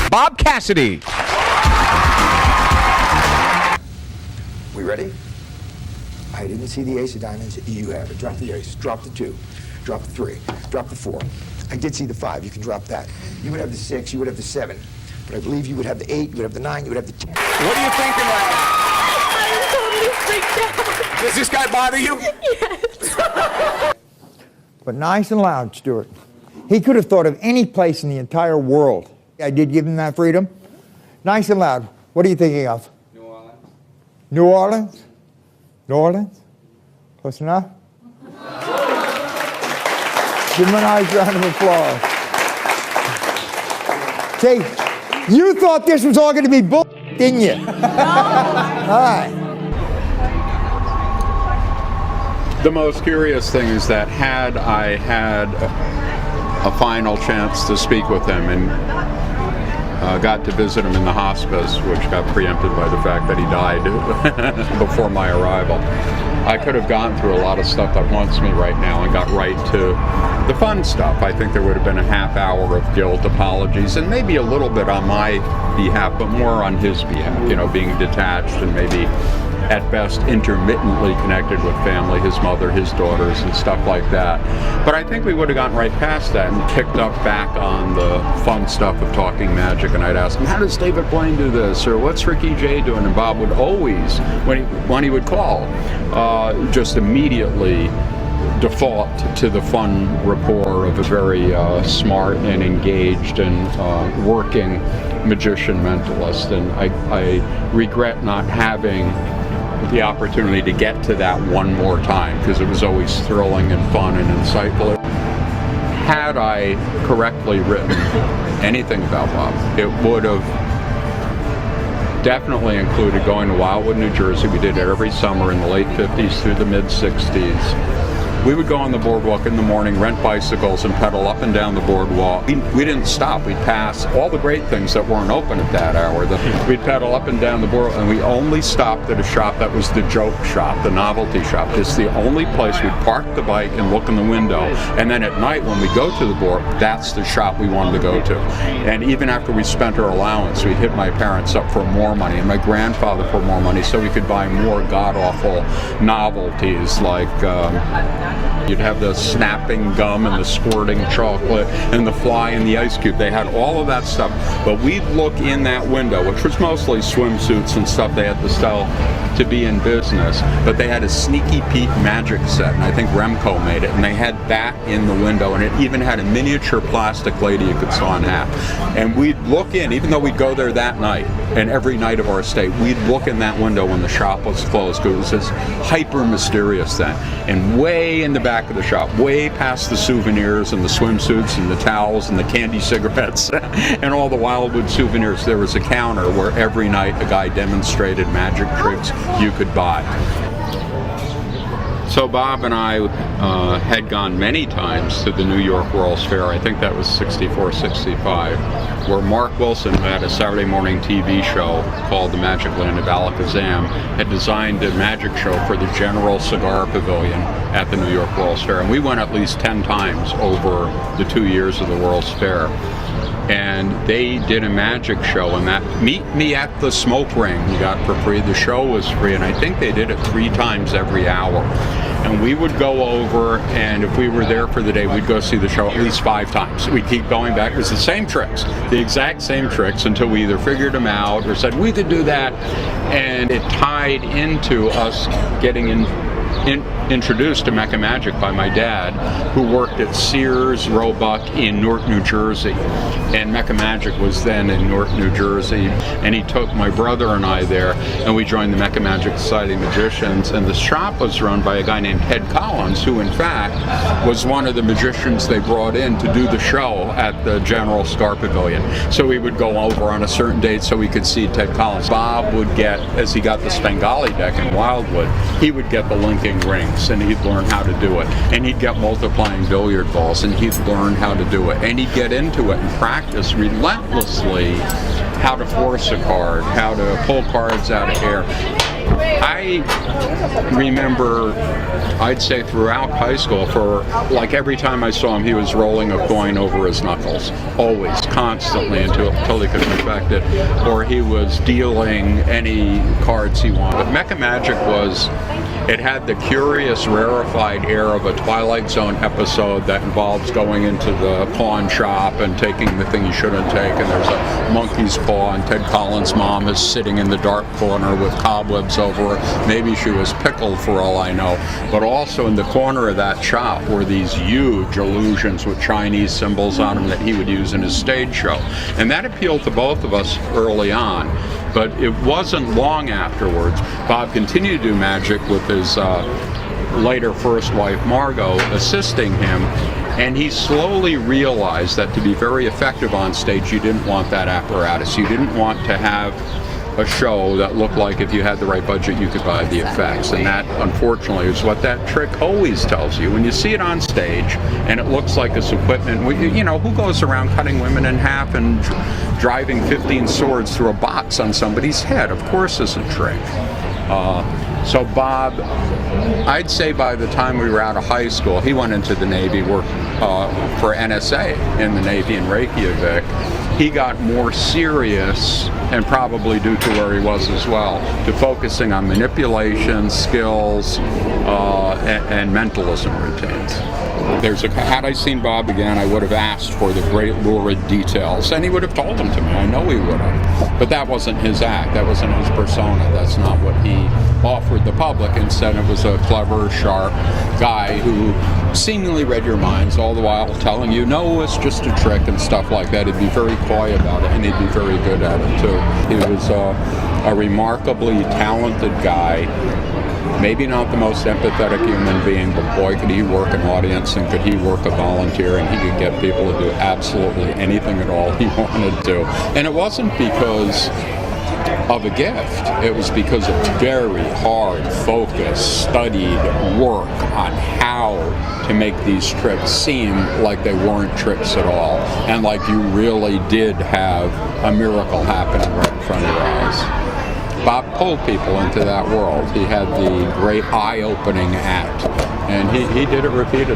Bob Cassidy. We ready? I didn't see the ace of diamonds. You have it. Drop the ace. Drop the 2. Drop the 3. Drop the 4. I did see the 5. You can drop that. You would have the 6. You would have the 7. But I believe you would have the 8. You would have the 9. You would have the 10. What are you thinking right now? I'm totally freaked out. Does this guy bother you? Yes. But nice and loud, Stuart. He could have thought of any place in the entire world. I did give him that freedom. Nice and loud. What are you thinking of? New Orleans. New Orleans? New Orleans? Close enough? Give him a nice round of applause. See, you thought this was all going to be bull, didn't you? No. All right. The most curious thing is that had I had a final chance to speak with him and got to visit him in the hospice, which got preempted by the fact that he died before my arrival, I could have gone through a lot of stuff that haunts me right now and got right to the fun stuff. I think there would have been a half hour of guilt, apologies, and maybe a little bit on my behalf, but more on his behalf, you know, being detached and maybe at best intermittently connected with family, his mother, his daughters, and stuff like that. But I think we would have gotten right past that and picked up back on the fun stuff of talking magic, and I'd ask him, how does David Blaine do this? Or what's Ricky Jay doing? And Bob would always, when he would call, just immediately default to the fun rapport of a very smart and engaged and working magician mentalist. And I regret not having the opportunity to get to that one more time, because it was always thrilling and fun and insightful. Had I correctly written anything about Bob, it would have definitely included going to Wildwood, New Jersey. We did it every summer in the late 50s through the mid 60s. We would go on the boardwalk in the morning, rent bicycles, and pedal up and down the boardwalk. We didn't stop. We'd pass all the great things that weren't open at that hour. We'd pedal up and down the boardwalk, and we only stopped at a shop that was the joke shop, the novelty shop. It's the only place we'd park the bike and look in the window. And then at night, when we go to the board, that's the shop we wanted to go to. And even after we spent our allowance, we'd hit my parents up for more money and my grandfather for more money, so we could buy more god-awful novelties like you'd have the snapping gum and the squirting chocolate and the fly and the ice cube. They had all of that stuff. But we'd look in that window, which was mostly swimsuits and stuff they had to sell to be in business. But they had a Sneaky Pete magic set, and I think Remco made it. And they had that in the window, and it even had a miniature plastic lady you could saw in half. And we'd look in, even though we'd go there that night, and every night of our stay, we'd look in that window when the shop was closed, because it was this hyper mysterious then. And way in the back of the shop, way past the souvenirs and the swimsuits and the towels and the candy cigarettes and all the Wildwood souvenirs, there was a counter where every night a guy demonstrated magic tricks you could buy. So Bob and I had gone many times to the New York World's Fair. I think that was 64, 65, where Mark Wilson, who had a Saturday morning TV show called The Magic Land of Alakazam, had designed a magic show for the General Cigar Pavilion at the New York World's Fair. And we went at least 10 times over the 2 years of the World's Fair. And they did a magic show, and that Meet Me at the Smoke Ring you got for free. The show was free, and I think they did it 3 times every hour. And we would go over, and if we were there for the day, we'd go see the show at least 5 times. We'd keep going back. It was the same tricks, the exact same tricks, until we either figured them out or said, we could do that. And it tied into us getting introduced to Mecca Magic by my dad, who worked at Sears Roebuck in Newark, New Jersey. And Mecca Magic was then in Newark, New Jersey. And he took my brother and I there, and we joined the Mecca Magic Society of Magicians. And the shop was run by a guy named Ted Collins, who in fact was one of the magicians they brought in to do the show at the General Cigar Pavilion. So we would go over on a certain date so we could see Ted Collins. Bob would get, as he got the Spengali deck in Wildwood, he would get the linking rings, and he'd learn how to do it. And he'd get multiplying billiard balls, and he'd learn how to do it. And he'd get into it and practice relentlessly how to force a card, how to pull cards out of air. I remember, I'd say throughout high school, for like every time I saw him, he was rolling a coin over his knuckles, always, constantly, until he could perfect it, or he was dealing any cards he wanted. But Mecha Magic it had the curious, rarefied air of a Twilight Zone episode that involves going into the pawn shop and taking the thing you shouldn't take, and there's a monkey's paw, and Ted Collins' mom is sitting in the dark corner with cobwebs over her. Maybe she was pickled for all I know. But also in the corner of that shop were these huge illusions with Chinese symbols on them that he would use in his stage show. And that appealed to both of us early on. But it wasn't long afterwards. Bob continued to do magic with his later first wife, Margot, assisting him. And he slowly realized that to be very effective on stage, you didn't want that apparatus. You didn't want to have a show that looked like if you had the right budget, you could buy the effects. And that, unfortunately, is what that trick always tells you. When you see it on stage and it looks like it's equipment, you know, who goes around cutting women in half and driving 15 swords through a box on somebody's head? Of course it's a trick. So Bob, I'd say by the time we were out of high school, he went into the Navy, worked for NSA in the Navy in Reykjavik. He got more serious, and probably due to where he was as well, to focusing on manipulation, skills, and mentalism routines. Had I seen Bob again, I would have asked for the great lurid details, and he would have told them to me. I know he would have. But that wasn't his act. That wasn't his persona. That's not what he offered the public. Instead, it was a clever, sharp guy who seemingly read your minds, all the while telling you, no, it's just a trick and stuff like that. He'd be very coy about it, and he'd be very good at it, too. He was a remarkably talented guy. Maybe not the most empathetic human being, but boy, could he work an audience, and could he work a volunteer, and he could get people to do absolutely anything at all he wanted to. And it wasn't because of a gift. It was because of very hard, focused, studied work on how to make these tricks seem like they weren't tricks at all, and like you really did have a miracle happening right in front of your eyes. Bob pulled people into that world. He had the great eye-opening act, and he did it repeatedly.